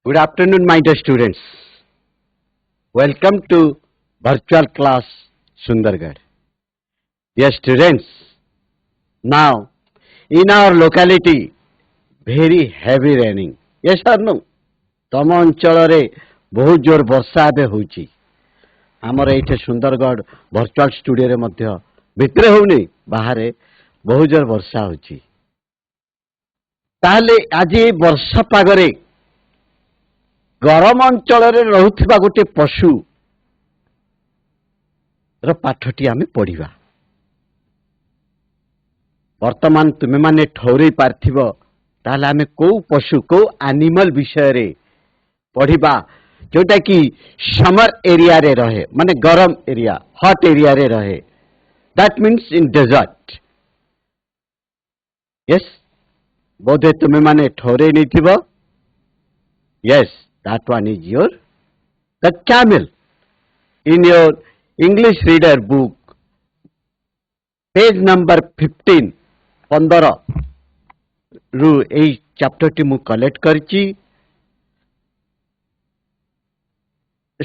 Good afternoon, my dear students. Welcome to virtual class Sundargarh. Dear students, now in our locality, very heavy raining. Yes or no? ତମ ଅଞ୍ଚଳରେ ବହୁତ ଜୋର ବର୍ଷା ଏବେ ହେଉଛି। ଆମର ଏଇଠି ସୁନ୍ଦରଗଡ଼ ଭର୍ଚୁଆଲ ଷ୍ଟୁଡିଓରେ ମଧ୍ୟ ଭିତରେ ହଉନି ବାହାରେ ବହୁତ ଜୋର ବର୍ଷା ହେଉଛି। ତାହେଲେ ଆଜି ଏଇ ବର୍ଷା ପାଗରେ ଗରମ ଅଞ୍ଚଳରେ ରହୁଥିବା ଗୋଟିଏ ପଶୁ ର ପାଠଟି ଆମେ ପଢିବା। ବର୍ତ୍ତମାନ ତୁମେମାନେ ଠଉରେଇ ପାରିଥିବ ତାହେଲେ ଆମେ କୋଉ ପଶୁ କୋଉ ଆନିମାଲ ବିଷୟରେ ପଢିବା ଯୋଉଟା କି ସମର ଏରିଆରେ ରହେ ମାନେ ଗରମ ଏରିଆ ହଟ୍ ଏରିଆରେ ରହେ that means in desert. Yes ବୋଧେ ତୁମେମାନେ ଠଉରେଇ ନେଇଥିବ। Yes that one is your the camel. In your English reader book page number 15 15 ରୁ ଏଇ ଚାପ୍ଟରଟି ମୁଁ କଲେକ୍ଟ କରିଛି।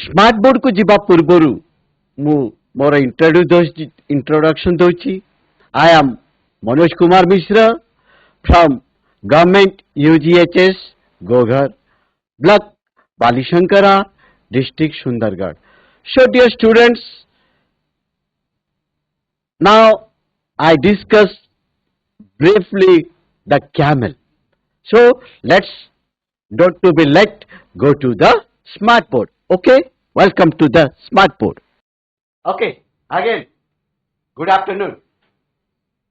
ସ୍ମାର୍ଟ ବୋର୍ଡକୁ ଯିବା ପୂର୍ବରୁ ମୁଁ ମୋର ଇଣ୍ଟ୍ରୋଡକ୍ସନ ଦଉଛି। I am Manoj Kumar Mishra from Government UGHS Goghar Block Balishankara District Sundargarh. So dear students, now I discuss briefly the camel. So let's not to be late, go to the smart board. Okay, welcome to the smart board. Okay, again, good afternoon.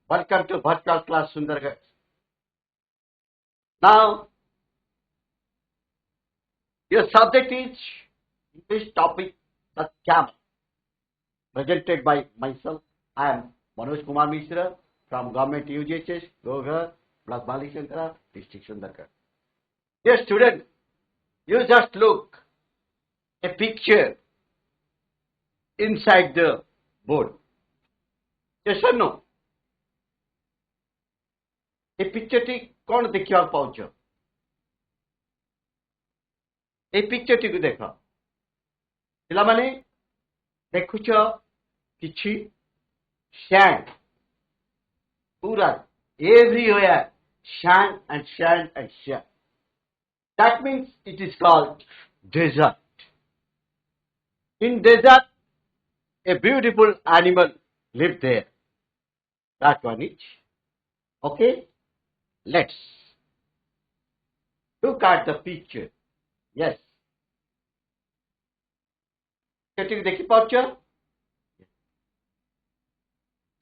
Welcome to virtual class Sundargarh. Now, your subject is this topic, the camel. Presented by myself. I am Manoj Kumar Mishra from Government UGHS Goghar Block Balishankara District Sundargarh. Dear students, you just look a picture inside the board. Yes or no? A picture T कौन देखिया पाउछ? ए picture T को देखो। पिला माने देखुछ किछि sand पूरा everywhere sand and sand and sand. That means it is called desert. In desert, a beautiful animal live there. That one is okay. Let's look at the picture. Yes. Can देखी पाउछ?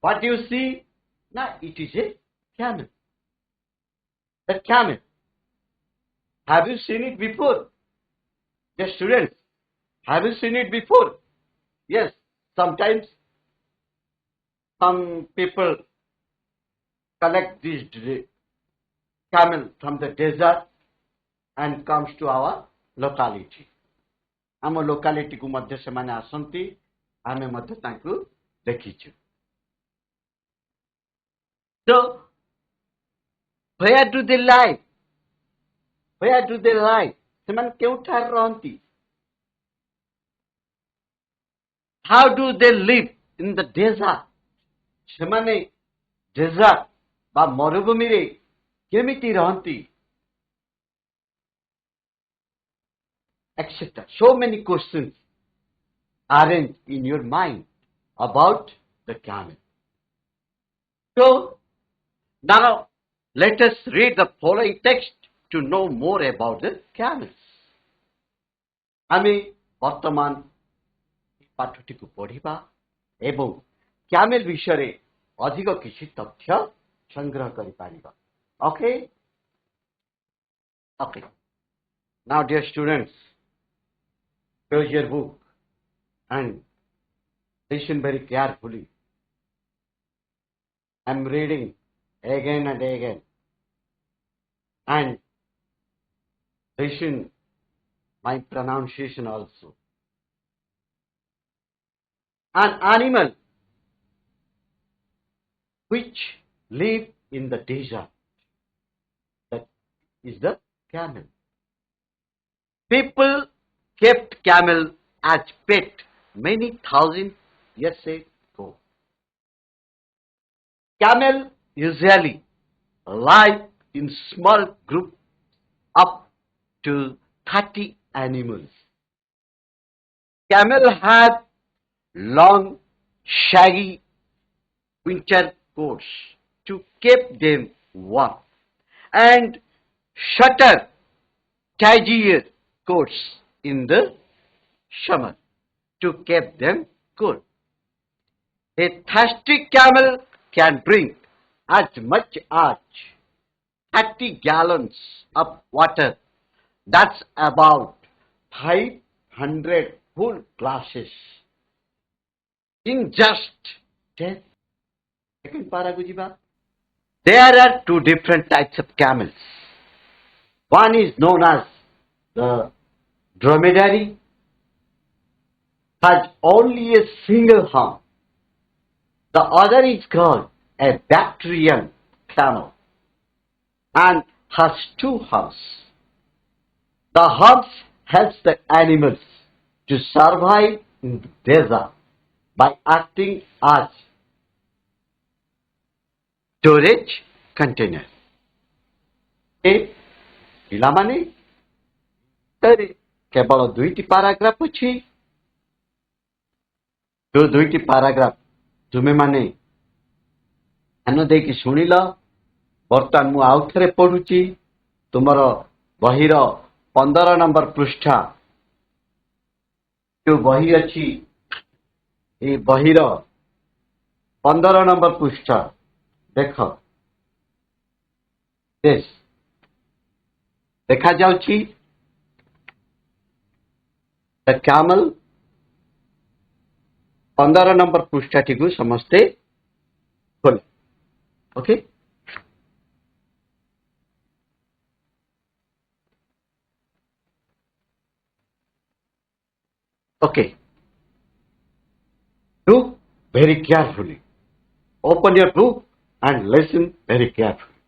What do you see? Now it is a camel. The camel. Have you seen it before? Yes, students. Have you seen it before? Yes. Sometimes some people collect this camel from the desert and comes to our locality. ଆମ ଲୋକାଲିଟିକୁ ମଧ୍ୟ ସେମାନେ ଆସନ୍ତି ଆମେ ମଧ୍ୟ ତାଙ୍କୁ ଦେଖିଛୁ। So where do they live? Where do they live? ସେମାନେ କେଉଁଠାରେ ରହନ୍ତି? How do they live in the desert? ସେମାନେ desert ବା ମରୁଭୂମିରେ କେମିତି ରହନ୍ତି? Etc. So many questions aren't in your mind about the camel. So now let us read the following text to know more about the camels. ଆମେ ବର୍ତ୍ତମାନ ପାଠଟିକୁ ପଢିବା ଏବଂ camel ବିଷୟରେ ଅଧିକ କିଛି ତଥ୍ୟ ସଂଗ୍ରହ କରିପାରିବା। Okay? Okay. Now dear students, close your book and listen very carefully. I am reading again and again. And listen my pronunciation also. An animal which live in the desert, that is the camel. People kept camel as pet many thousand years ago. Camel usually live in small groups up to 30 animals. Camel have long, shaggy winter coats to keep them warm and shorter, tidier coats in the summer to keep them cool. A thirsty camel can drink as much as 30 gallons of water. That's about 500 full glasses in just 10 seconds. There are two different types of camels. One is known as the dromedary, has only a single hump. The other is called a Bactrian camel and has two humps. The humps helps the animals to survive in the desert by acting as storage container. ପିଲାମାନେ କେବଳ ଦୁଇଟି paragraph ଅଛି। ଯୋଉ ଦୁଇଟି paragraph ତୁମେମାନେ ଧ୍ୟାନ ଦେଇକି ଶୁଣିଲ। ବର୍ତ୍ତମାନ ମୁଁ ଆଉ ଥରେ ପଢୁଛି। ତୁମର ବହିର 15 ନମ୍ବର ପୃଷ୍ଠା ଯୋଉ ବହି ଅଛି, এই ବହିର 15 ନମ୍ବର ପୃଷ୍ଠା ଦେଖ। ଦେଖାଯାଉଛି the camel। 15 ନମ୍ବର ପୃଷ୍ଠାଟିକୁ ସମସ୍ତେ ଖୋଲ। Okay, okay, look very carefully. Open your book and listen very carefully.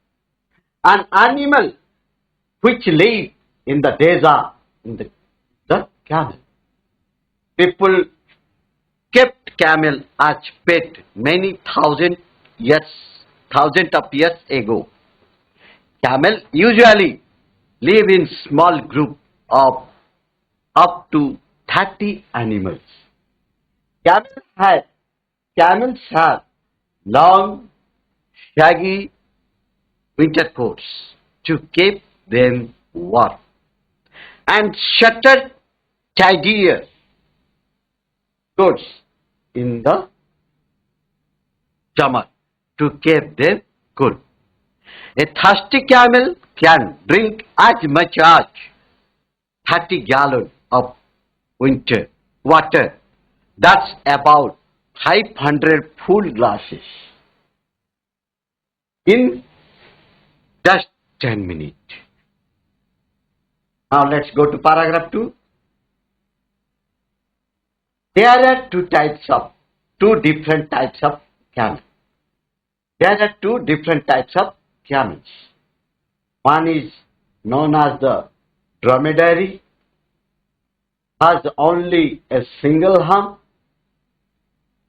An animal which live in the desert, in the camel. People kept camel as pet many thousand of years ago. Camel usually live in small group of up to 30 animals. Camels have long, shaggy winter coats to keep them warm and shorter, tidier coats in the summer to keep them cool. A thirsty camel can drink as much as 30 gallons of winter water. That's about 500 full glasses in just 10 minutes. Now let's go to paragraph 2. There are two different types of camels. There are two different types of camels. One is known as the dromedary, has only a single hump.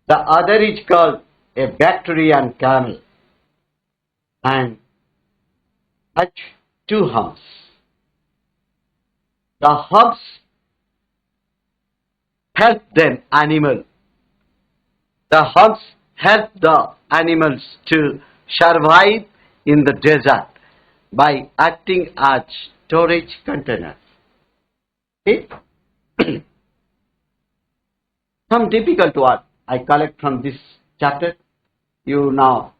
The other is called a Bactrian camel and has two humps. The humps help the animals to survive in the desert by acting as storage containers. Okay? Some difficult words I collect from this chapter. You now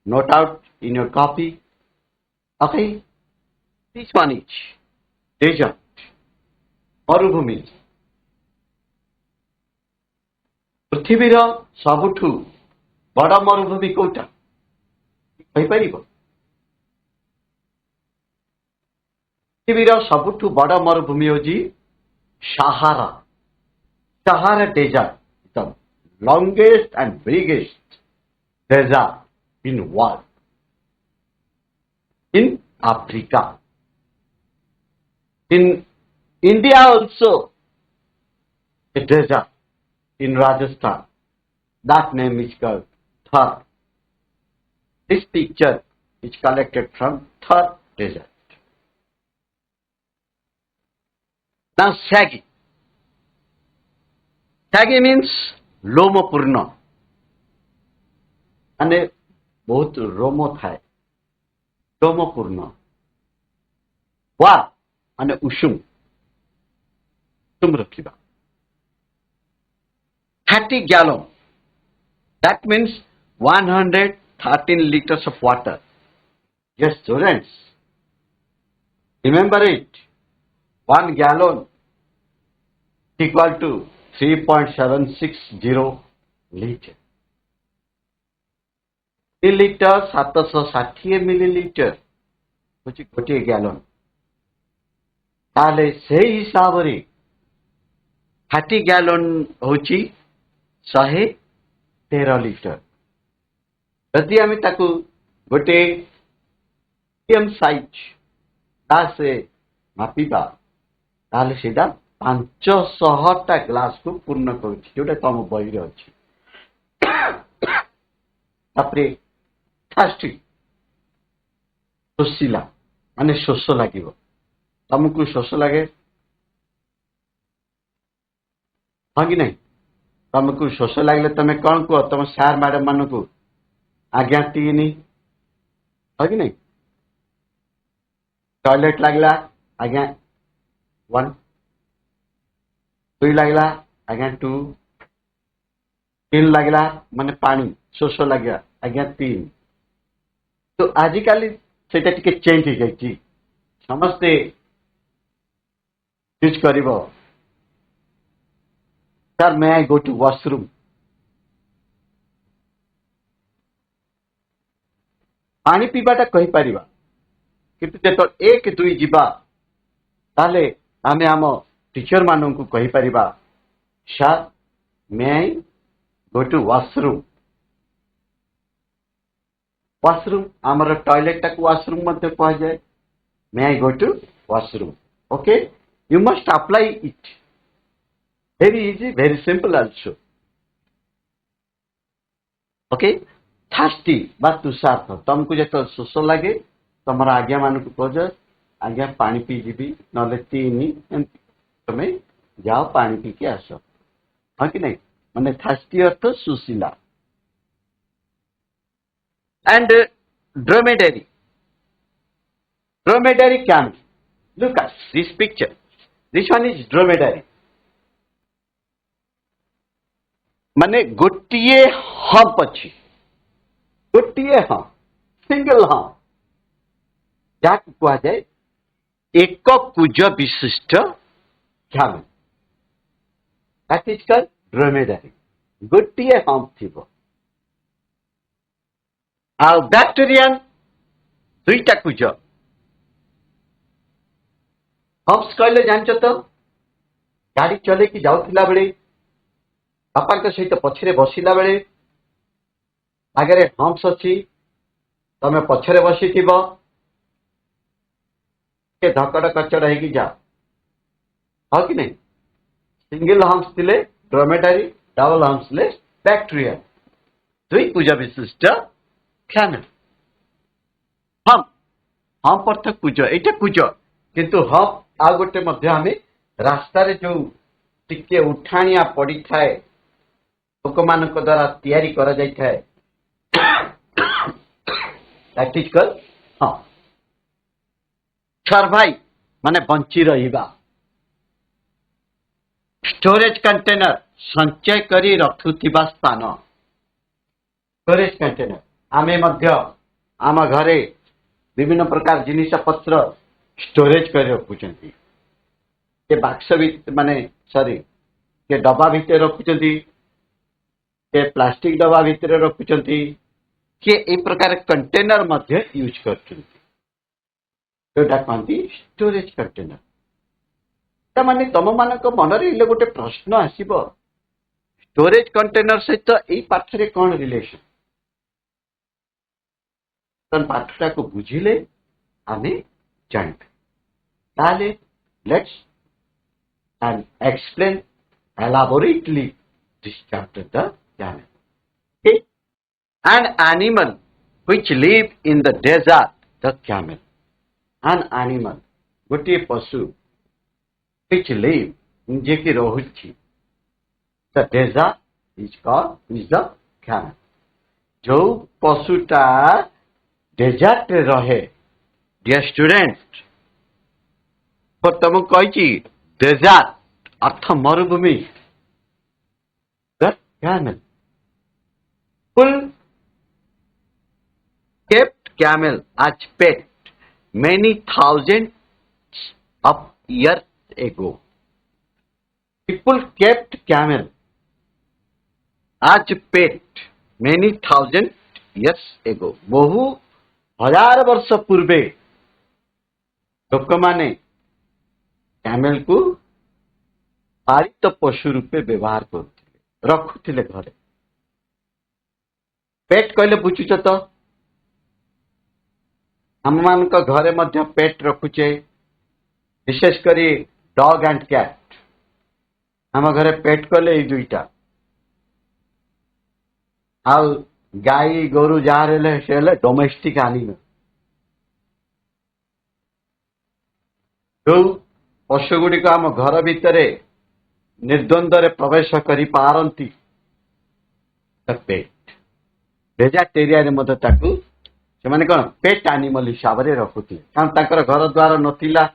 note out in your copy. Okay? This one is desert, ମରୁଭୂମି। ପୃଥିବୀର ସବୁଠୁ ବଡ଼ ମରୁଭୂମି କୋଉଟା କହିପାରିବ? ପୃଥିବୀର ସବୁଠୁ ବଡ଼ ମରୁଭୂମି ହେଉଛି Sahara. Sahara desert, the longest and biggest desert in the world, in Africa. In India also a desert in Rajasthan. That name is called Thar. This picture is collected from Thar desert. Now Shaggy. Shaggy means Lomopurna. ମାନେ ବହୁତ Rome ଥାଏ ରୋମପୂର୍ଣ୍ଣ वा ମାନେ ଉଷୁମ ରଖିବା 30 gallon that means 113 liters of water. Yes students, remember it, 1 gallon equal to 3.760 liter. Millilitre 760 millilitre होची गोटे gallon ताले से हिसाब रे 30 गैलन होची 113 लीटर यदि आम ताकू गोटे मीडियम साइज से मापिबा ताले सेटा 500टा ग्लास को पूर्ण करूची जोटा तम बही रे अछि तापरे थार्स्टी शोषिला माने शोष लागिब तुमको शोष लगे हाँ कि नहीं तुमको शोष लगे तुम कौन कह तुम सार मैडम मान को आज्ञा तीनी हाँ कि नहीं टॉयलेट लगला आज्ञा 1 2 लगला आज्ञा 2 3 लगला माने पानी शोष लगे आज्ञा 3 तो आजिकल सेटा टिके चेंज हो जाइए समस्ते यूज कर sir may I go to washroom पानी पीवाटा कही पारिबा किंतु जेतो 1 2 जीवा ताले आमे आम टीचर मानन को कही पारिबा sir may I go to washroom washroom आमर टॉयलेट टाक वॉशरूम मध्य कह जाए may I go to washroom okay you must apply it very easy very simple also okay thirsty बा तुषार्थ तुमको जो शोष लगे तुम आज्ञा मान को कह आज्ञा पानी पी जीवी ना 3 तुम जाओ पानी पी के आस हाँ कि नहीं माने थार्स्टी अर्थ Sushila and dromedary camel. Look at this picture. This one is dromedary. माने गोटिए हम्प अच्छी गोटिए हम सिंगल हम जाक कह जाए एक कुज विशिष्ट camel. That is called dromedary. गोटिए हम थिबो आउ बैक्टेरियन 2टा कुज हम्प्स कहले जानच तो गाड़ी चले कि जाउथिला बेले बापा के सहित पछरे बसिला बेले आगे हम्प्स अच्छी तमे पछरे बसिथिबो के धकड़ कचड़ है कि जा हाँ कि नहीं सिंगल हम्प्स थिले ड्रोमेडारी डबल हम्प्स ले बैक्टेरियन 2 कुज विशिष्ट कैमल हम अर्थ कुज एटा कुज किंतु हम आ गोटे मध्य आमे रास्ता रे जो टिके उठाणिया पड़ी थाए लोक मान द्वारा तैयारी करा जाय थाए दैट इज कॉल्ड हाँ सर्वाइव माने बंची रहिबा स्टोरेज कंटेनर संचय करी रखुथिबा स्थान स्टोरेज कंटेनर आमे मध्य आम घरे विभिन्न प्रकार जिनिस पत्र स्टोरेज कर रखुचंती के बाक्स माने सॉरी के डब्बा भितर रखुचंती के प्लास्टिक डब्बा भितर रखुचंती के ए प्रकार कंटेनर मध्य यूज करचंती जोटा कहती स्टोरेज कंटेनर ता माने तम मानक मन रे इले गोटे प्रश्न आसीबो स्टोरेज कंटेनर सहित ए पाठरे कोन रिलेशन पाठटा को बुझिले आमे जानिबे ताले let's and explain elaborately this chapter, the camel. Okay? An animal which live in the desert, the camel. An animal, गोटे पशु which live, जे कि रहुछि, the desert is called is the camel. जो पशुटा desert रे रहे, dear student, पर तुम कही desert अर्थ मरुभूमि, the camel. Full kept camel as pet many thousands of years ago. People kept camel as pet many thousand years ago. बहु हजार वर्ष पूर्वे लोक माने कैमेल को पालित पशु रूपे व्यवहार करते रखुले घरे. पेट कहले बुझुच तो हम मान घरे मध्य पेट रखुचे, विशेषकर डॉग एंड कैट. हम घरे पेट कहले ये दुईटा, आउ गाई गोरु जहाँ से डोमेस्टिक एनिमल. जो पशु गुड़िक आम घर भितर निर्द्वंद्व प्रवेश कर पारती, पेट डेजर्ट एरिया से कौन पेट एनिमल हिसाब से रखुले, कारण घर द्वार नथिला,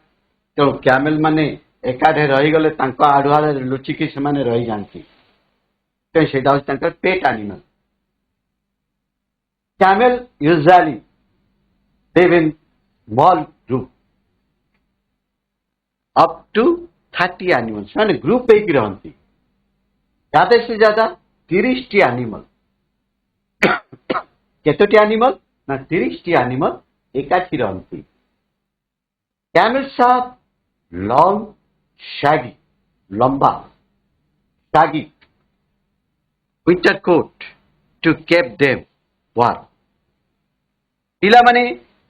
तेणु कैमेल माने एकाठे रहीगले आड़ुआ लुचिकी से रही जाती, तेणु pet animal. Camel usually live in small group up to 30 animals. माने ग्रुप एक रहती, ज्यादा से ज्यादा 30 एनिमल. केतोटी एनिमल ना 30 एनिमल एकाठी रहती. Camels have long, shaggy, लंबा, shaggy winter coat to keep them warm. पिला माने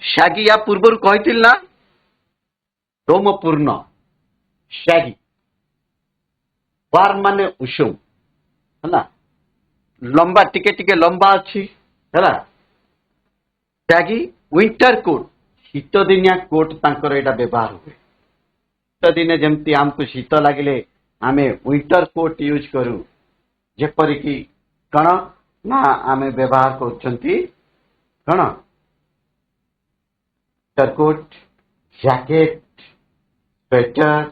शागी या पूर्वर कही ना रोमपूर्ण शागी, वार्म माने उषुम है ना, लंबा टिके टिके लंबा अच्छी है ना. शागी विंटर कोट, शीत दिनिया कोट तांकर एटा व्यवहार हुए. शीत दिने जमती आमको शीत लगिले आमे विंटर कोट यूज करू, जेपरिकी कण ना आमे व्यवहार करछंती कण coat, jacket, sweater,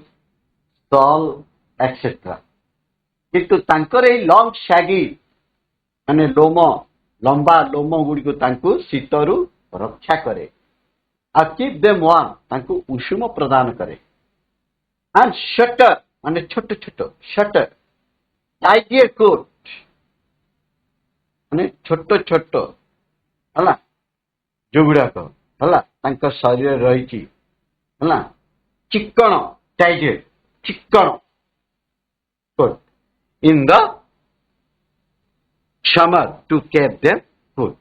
shawl etcetera. किंतु तांकर ए लॉन्ग शैगी माने लोम, लंबा लोम गुड़ी को शीतरु रक्षा करे, आ कीप देम वार्म, तांको उषुम प्रदान करे. एंड शटर माने छोट छोट शटर, टाइगर कोट माने छोट छोट हला जो गुड़ाक हला तांका शरीर रही हला चिक्कण टाइगर चिक्कण coat in the summer to keep them cool.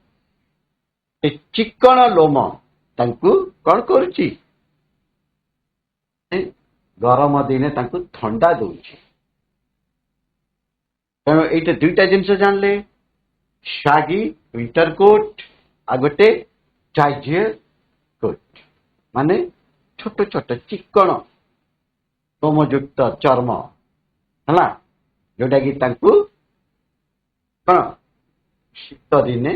ए चिक्कण लोम तांकु कौन करुची, गरम दिने तांकु ठंडा दउची. तेणु ये दुईटा जिनस जानले, शागी विंटर कोट आ गोटे टाइगर कोट माने छोट छोट चिक्कण लोमयुक्त चर्म है, जोटा कि कौन शीत दिने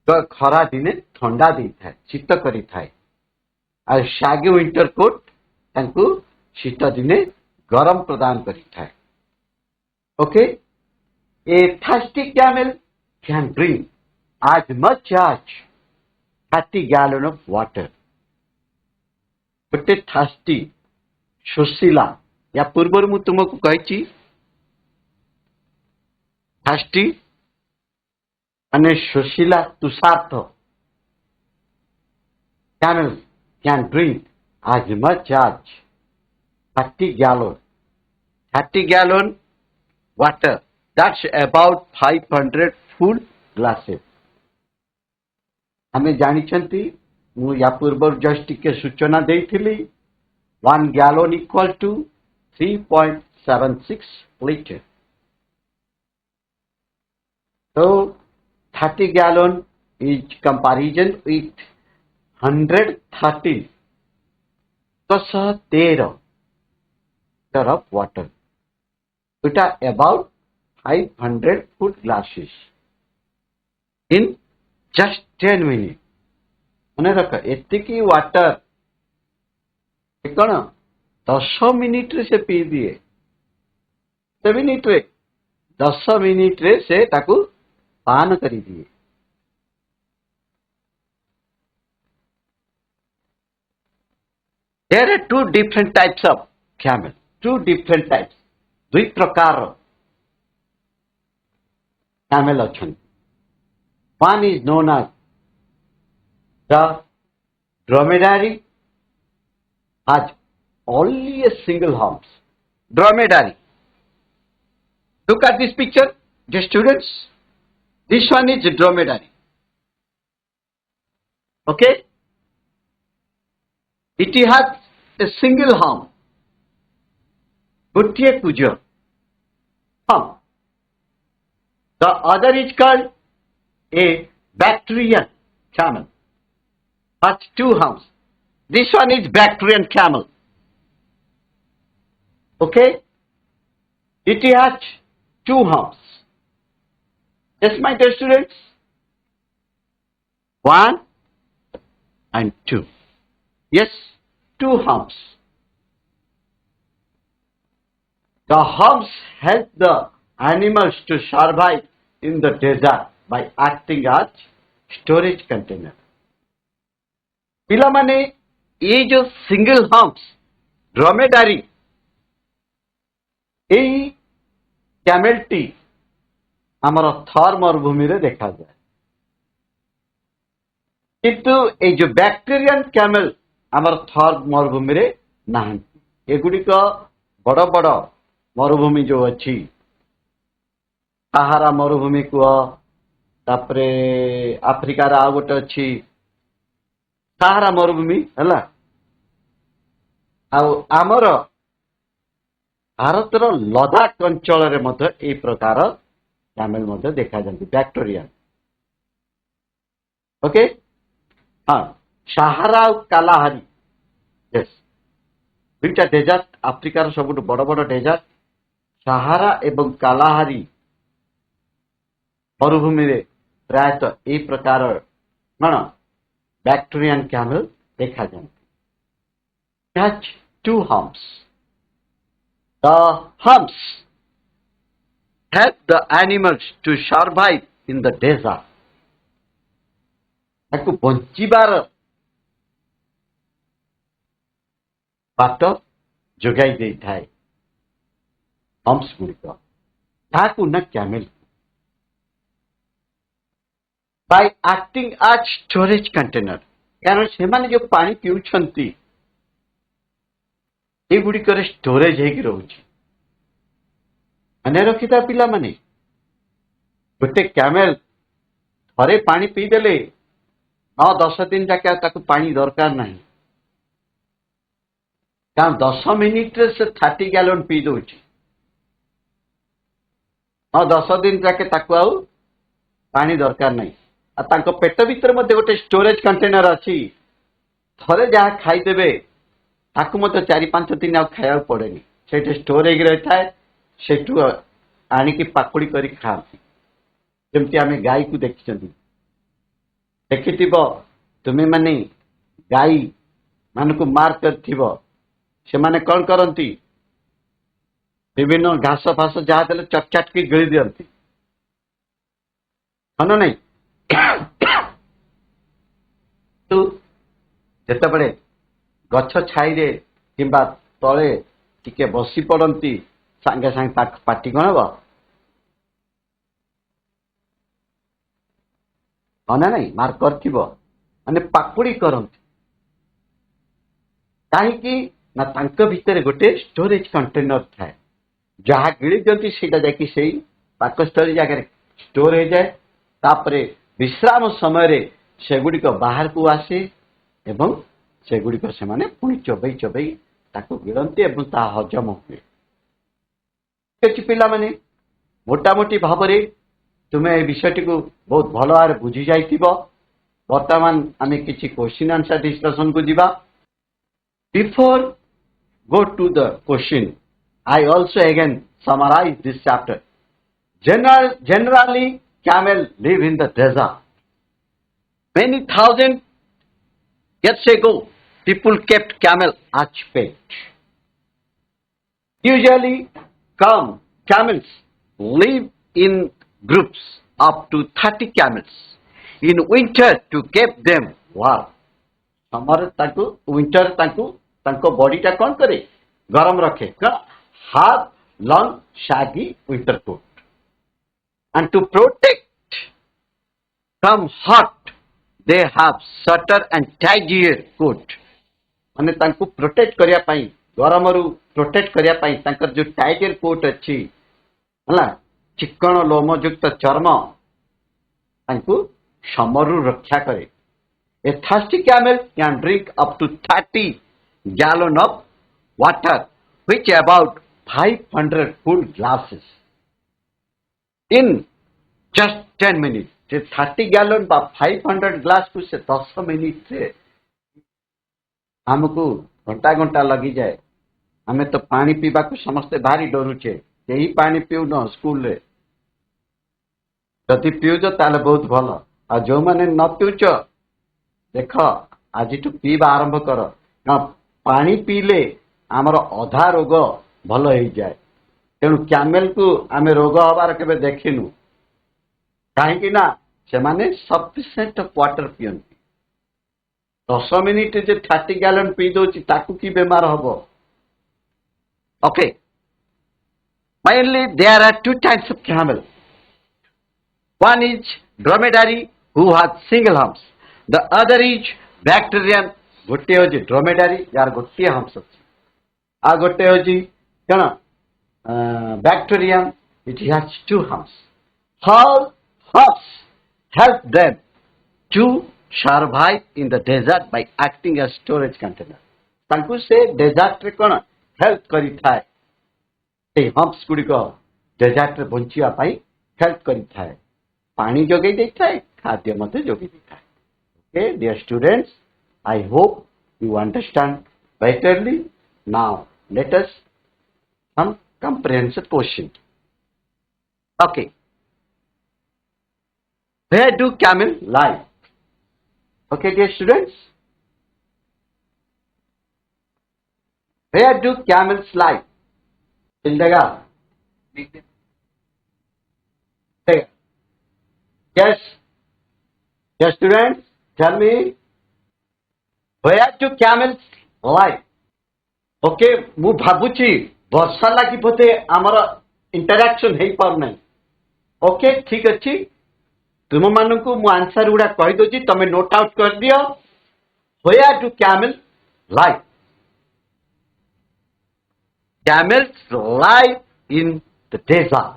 खरा दिने ठंडा दी था, शीत करी थाए. आ शागी विंटर कोट तांकु शीत दिने गरम प्रदान करी थाए. Okay, a thirsty camel can drink as much as 30 gallon of water. गोटे थास्टी सुशीला या पूर्व मु तुमको कही थास्टी माने Sushila तुषार्थ. Camel can drink as much as 30 gallon. 30 gallon water. That's about 500 full glasses. हमें जानी मु या पूर्व जस्ट टिके सूचना देइथिली 1 gallon equal to 3.76 liter. So 30 gallon is comparison with 130 13 liter of water. It are about 500 food glasses in just 10 minutes. मने रख एतिकी वाटर कौन 10 मिनिट रे से पी दिए 10 मिनिट रे से ताकू पान करी दिए. There are two different types of camel. Two different types. दुई प्रकार camel अछन. One is known as the dromedary, has only a single hump. Dromedary. Look at this picture, dear students. This one is dromedary. Okay? It has a single hump. Gotiye kujo hump. The other is called a Bactrian camel. Has two humps. This one is Bactrian camel. Okay? It has two humps. Yes, my dear students. 1 and 2. Yes, two humps. The humps help the animals to survive in the desert by acting as storage container. पिलामाने ये जो single humps ड्रोमेडारी यही कैमेलटी आमर थर मरुभूमि रे देखा जाए किंतु ये जो बैक्टीरियन कैमेल आमर थर मरुभूमि रे नहीं एगुड़ी को बड़ बड़ मरुभूमि जो अच्छी सहारा मरुभूमि को तापरे अफ्रिकार आ गोटे अच्छी सहारा मरुभूमि है आमर भारतर लदाख अंचल ए प्रकार कैमेल देखा जाती बैक्टीरियन. ओके हाँ सहारा और कालाहारी यस दुईटा डेजर्ट अफ्रिकार सबुठ बड़ बड़ डेजर्ट सहारा एवं कालाहारी मरुभूमि रे प्रायतः ए प्रकार कौन Bactrian camel देखा जाती. Has two humps. The humps help the animals to survive in the desert. ताकू बंचिबार बाट जोगाई दे थाए हम्प्स गुड़िक ताकू न camel by acting as storage container कारण से माने जो पानी पिउछंती ए गुडी करे स्टोरेज हेकी रहउची अने रखिता पिला माने गोटे कैमेल थरे पानी पी देले 9-10 दिन जाके ताकू पानी दरकार नहीं कारण 10 मिनिट रे से 30 गैलन पी दोची 9-10 दिन जाके ताकू आउ पानी दरकार नहीं तांको पेट भीतर मध्य गोटे स्टोरेज कंटेनर अच्छी थरे जहाँ खाईदेवे ताकू मत 4-5 दिन आ खाया पड़ेनी से स्टोर रही है से आणिकी पाकुड़ी करी खाती जमती आम गाई को देखि तुम्हें माने गाई मान को मार कर से माने कौन करती विभिन्न घास फास जहाँ देले चटचाट की गिली दिखती हाँ नहीं तो जिते बड़े गछ छाई रे किंबा तले टिके बसी पड़ती सांगे सांगे पाटी कौन हम हाँ ना नहीं मार कर माने पाकुड़ी करती कहीं भितर गोटे स्टोरेज कंटेनर थाए जहाँ गिड़ी दिखती से जाकि पाकस्थली जगह स्टोर हो जाए तापरे विश्राम समय सेगुड़िक बाहर को आसे एवं सेगुड़िक से माने पुणी चबई चबई ताको गिरंती एवं ता हजम हुए अच्छी पिला माने मोटामोटी भाव में तुम्हें विषयटी को बहुत भल भाव बुझी जाइथिबो। वर्तमान आम किसी क्वेश्चन आंसर डिस्कशन को जीवा। Before go to the question, I also again summarize this chapter. Generally, camel live in the desert. Many thousand years ago, people kept camel as pet. Usually, camels live in groups up to 30 camels. In winter, to keep them warm. Summer ताकू winter ताकू body टा कौन करे गरम रखे have long shaggy winter coat, and to protect from hot they have shorter and tidier coat. माने ताकू protect करिया पाई गरम रु प्रोटेक्ट करिया पाई ताकर जो टाइडियर कोट अछि हला चिकन लोमयुक्त चर्म ताकू समरु रक्षा करे. A thirsty camel can drink up to 30 gallons of water, which about 500 full glasses in just 10 minutes. 30 gallons बा 500 ग्लास को से 10 मिनट से हमको घंटा घंटा लगी जाए. हमें तो पानी पीवा को समस्ते भारी डरुचे. यही पानी पीऊ न स्कूल रे जदि पीऊच ताले बहुत भल. आ जो माने न पीऊच देख आज पीवा आरंभ कर. पानी पीले आमर अधा रोग भल हो जाए. तेणु कैमेल को आम रोग हबार के देखिनु कहीं से माने सफिशिएंट वाटर पियंती. 10 मिनिट जे 30 गैलन पी दौची ताकू की बेमार हम. Okay, mainly there are two types of camel. One is dromedary who has single humps. The other is bacterian. गोटे हूँ ड्रोमेडारी यार गोटे हम्स अच्छी. आ गोटे हूँ कण bacterium it has two hums. Hums help them to survive in the desert by acting as storage container. तांकु से desert रे कण हेल्प करी थाए. ए हम्स गुडिक डेजर्ट रे बंचिया पाई हेल्प करी थाए. पानी जोगै दै थाए, खाद्य मते जोगै दै थाए. Okay dear students, I hope you understand betterly. Now let us some comprehensive question. Okay, where do camels live? Okay dear students, where do camels live? Indega, yes, yes students, tell me. Where do camels live? Okay, मु भाबुची वर्षा लगी बोधे आमर interaction है पार नहीं. Okay ठीक अच्छी. तुम मान को मु आंसर गुड़ा कही दोची, तमे नोट आउट कर दियो. Where do camels live? Camels live in the desert.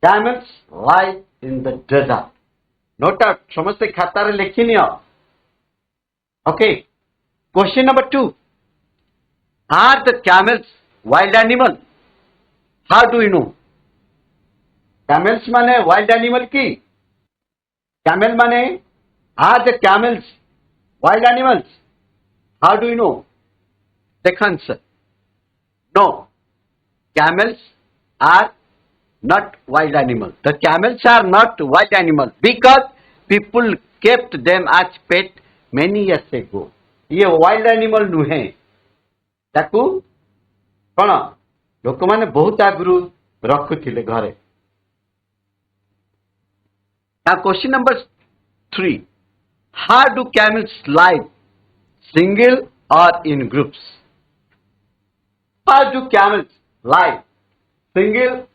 Camels live in the desert. Note out, समस्ते खाता रे लिखी neo. Okay, question number 2. Are the camels wild animal? How do you know? Camels माने wild animal की? Camel माने are the camels wild animals? How do you know? The answer. No. Camels are not wild animals. The camels are not wild animals because people kept them as pet many years ago. ये wild animal नुहे. ताकू कौन लोक माने बहुत आगु रखुथिले घरे. Now question number 3. How do camels live? Single or in groups? How do camels live? Single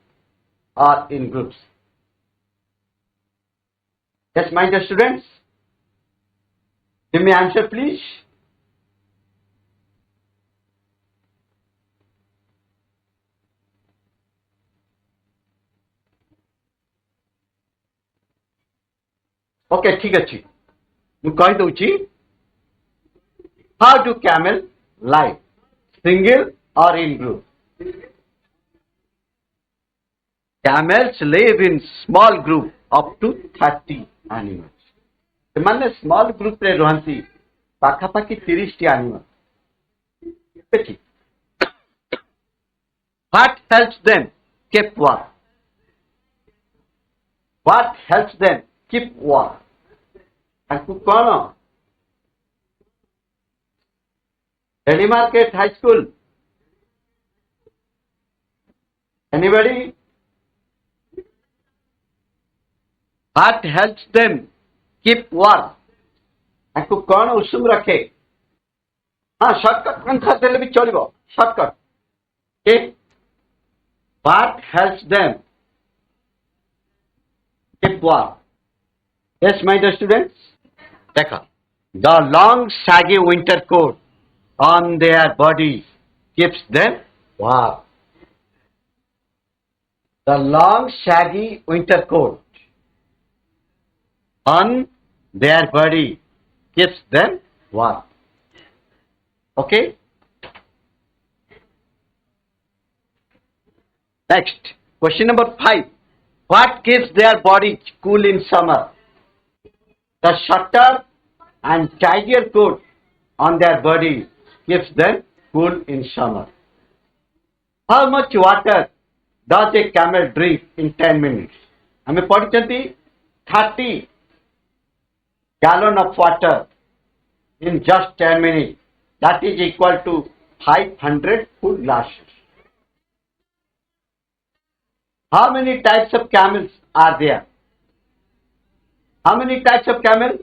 or in groups? Yes, my dear students. Give me answer please. Okay, ठीक अच्छी. मैं कह दूची. How do camel live? Single or in group? Camels live in small group up to 30 animals. ସେମାନେ small group ରେ ରୁହନ୍ତି ପାଖାପାଖି 30 ଟି animal. What helps them keep warm? What helps them keep warm? ତାଙ୍କୁ କଣ? Ready Market High School? Anybody? What helps them keep warm? ତାଙ୍କୁ କଣ ଉଷୁମ ରଖେ? हाँ shortcut आंसर देले भी चलिबो. Shortcut. Okay? What helps them keep warm? Yes, my dear students. देखो. The long saggy winter coat on their body keeps them warm. The long shaggy winter coat on their body keeps them warm. Okay? Next, question number 5. What keeps their body cool in summer? The shorter and tidier coat on their body keeps them cool in summer. How much water does a camel drink in 10 minutes? हमें पढ़ी 30 gallon of water in just 10 minutes. That is equal to 500 full glasses. How many types of camels are there? How many types of camel?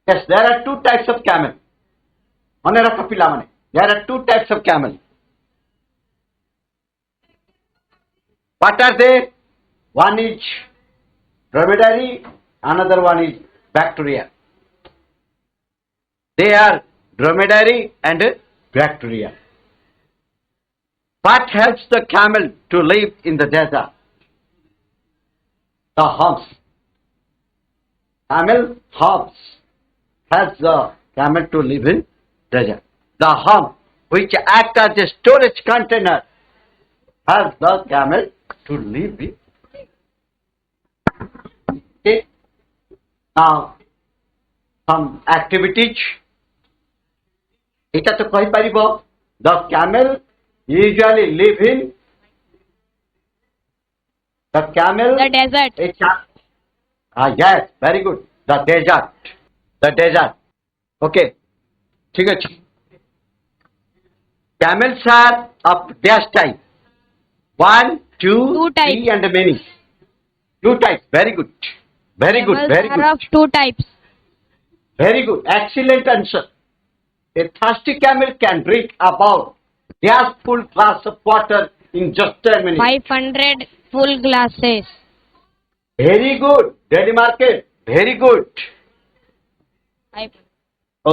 Yes, there are 2 types of camel. There are 2 types of camel. What are they? One is dromedary, another one is bacteria. They are dromedary and bacteria. What helps the camel to live in the desert? The humps. Camel humps helps the camel to live in desert. The hump, which act as a storage container, helps the camel to live in. Okay. Now, some activities. এটা তো কই পারিব the camel usually live in the desert. Yes, very good. The desert. Okay, ঠিক আছে. Camels are of dash type. 1, 2, 3 and many. 2 types. Very good. Very good. Very good. Camels are of 2 types. Very good. Excellent answer. A thirsty camel can drink about a full glass of water in just 10 minutes. 500 full glasses. Very good. Ready Market. Very good.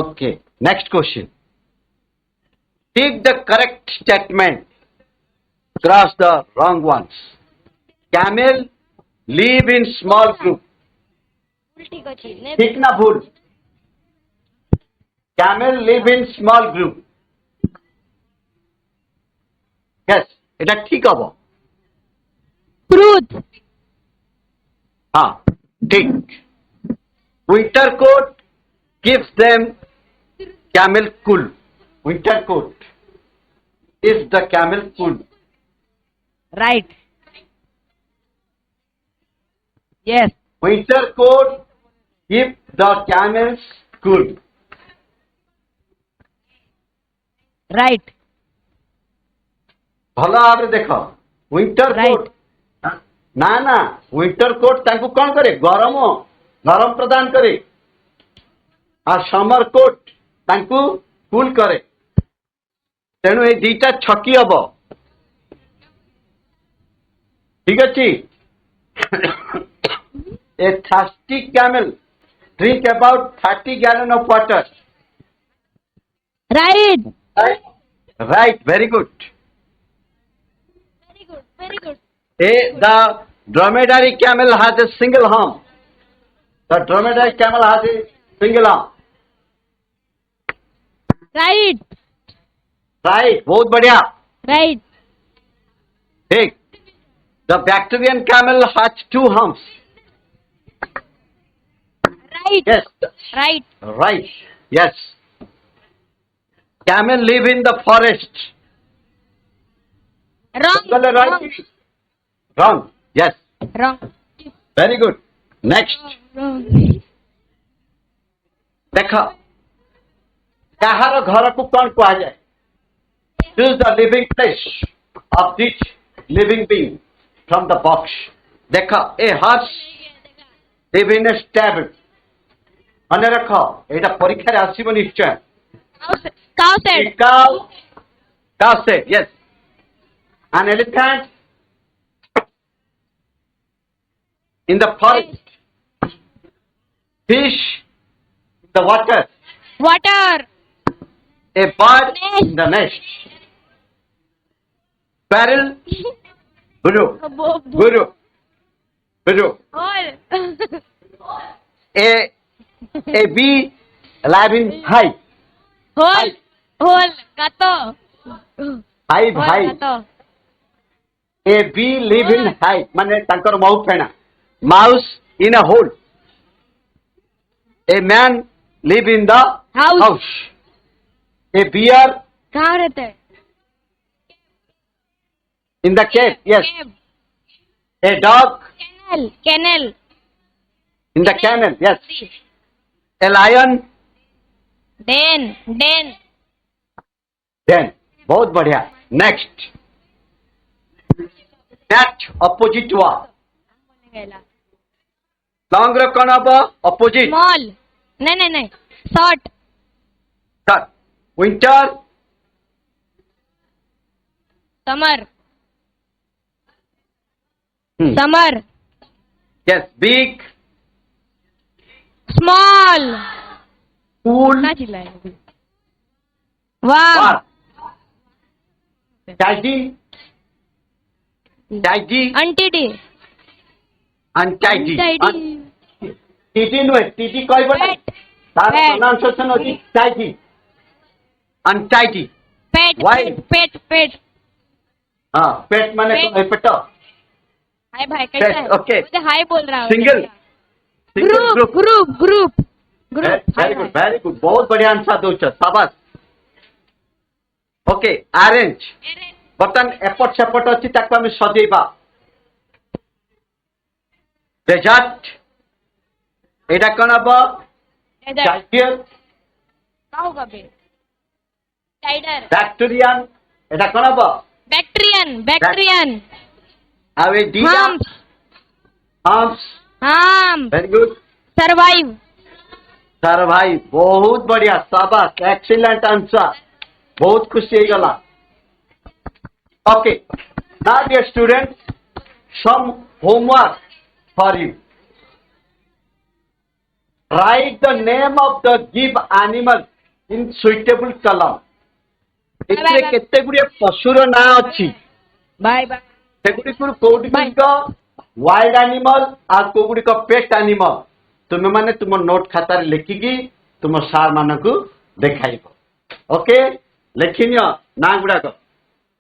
Okay. Next question. Take the correct statement. Cross the wrong ones. Camel live in small group. ठीक ना भूल. Camel live in small group. Yes, এটা ঠিক হবে. Truth. हाँ, ठीक. Winter coat gives them camel cool. Winter coat gives the camel cool. Right. Yes. Winter coat gives the camels cool. Right. ଭଲ ଭାବରେ ଦେଖ ୱିଣ୍ଟର କୋଟ୍ ନା ୱିଣ୍ଟର କୋଟ୍ ତାଙ୍କୁ କଣ କରେ ଗରମ ପ୍ରଦାନ କରେ ଆଉ ସମର କୋଟ୍ ତାଙ୍କୁ କୁଲ କରେ ତେଣୁ ଏଇ ଦିଟା ଛକି ହବ ଠିକ ଅଛି a thirsty camel drink about 30 gallon of water. Right, very good. Very good. The dromedary camel has a single hump. The dromedary camel has a single hump. Right. Right, बहुत बढ़िया. Right. ठीक. The bacterian camel has two humps. Right. Yes. Right. Right. Yes. Camel live in the forest. Wrong. Well, right. Wrong. Yes. Wrong. Very good. Next. Wrong. ଦେଖ କାହାର ଘରକୁ କଣ କୁହାଯାଏ? Choose the living place of this living being from the box. ଦେଖ a horse live in a stable. ମନେ ରଖ ଏଇଟା ପରୀକ୍ଷାରେ ଆସିବ ନିଶ୍ଚୟ. Cow said. A cow said, yes. An elephant in the forest. Fish in the water. Water. A bird Nest. in the nest. Sparrow. Guru. Hole. A bee alive in hive. Hole. Hole. Gato. Hive. Hole. Gato. A bee live in hive. ମାନେ ତାଙ୍କର ମହୁ ଫେଣା. Mouse in a hole. A man live in the house. A bear कहाँ रहता है? in the cave. Yes. Cave. A dog Kennel. Kennel. in the kennel. Yes. A lion. Den. Den. Then बहुत बढ़िया. Next. Match opposite हुआ. Long ର कौन hub? Opposite. Small. नहीं. Short. Sir. Winter. Summer. Summer. Yes. Big. Small. Cool. ना चिल्लाए. Warm. Tidy. Untidy. Untidy. Untidy. Tidy नुहे. Tidy कहब ना. Pet. तार Pet. pronunciation होची tidy. Untidy. Pet. Why? Pet. हाँ. Pet माने Pet. पेट. हाय भाई कैसा Pet. है? Okay. मुझे हाय बोल रहा है. Single. Group. Very good. Very good. बहुत बढ़िया आंसर दोस्त. शाबाश. Okay. Arrange. बर्तन एपट सेपट अच्छी ताको आम सजेबा. Desert. एटा कौन हब? Tiger. क्या होगा बे? Tiger. Bacterian. एटा कौन हब? Bacterian. आवे दिया. Humps. Very good. Survive. बहुत बढ़िया. शाबाश. Excellent answer. बहुत खुशी हो गला. Okay. Now dear students, some homework for you. Write the name of the give animal in suitable column. ଏଥିରେ କେତେ ଗୁଡିଏ ପଶୁର ନାଁ ଅଛି. Bye. ସେଗୁଡ଼ିକରୁ କୋଉଗୁଡ଼ିକ wild animal ଆଉ କୋଉଗୁଡ଼ିକ pet animal ତୁମେ ମାନେ ତୁମ ନୋଟ ଖାତାରେ ଲେଖିକି ତୁମ ସାର୍ ମାନଙ୍କୁ ଦେଖାଇବ. ଓକେ. ଲେଖିନିଅ ନାଁ ଗୁଡାକ.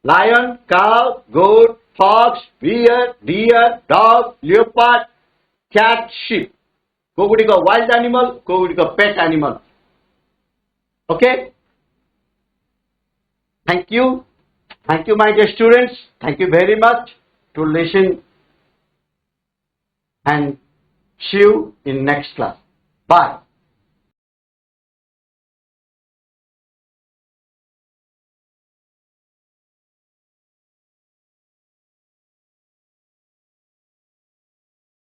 Lion, cow, goat, fox, bear, deer, dog, leopard, cat, sheep. କୋଉଗୁଡ଼ିକ wild animal, କୋଉଗୁଡ଼ିକ pet animal. Okay? Thank you, my dear students. Thank you very much to listen and see you in next class. Bye.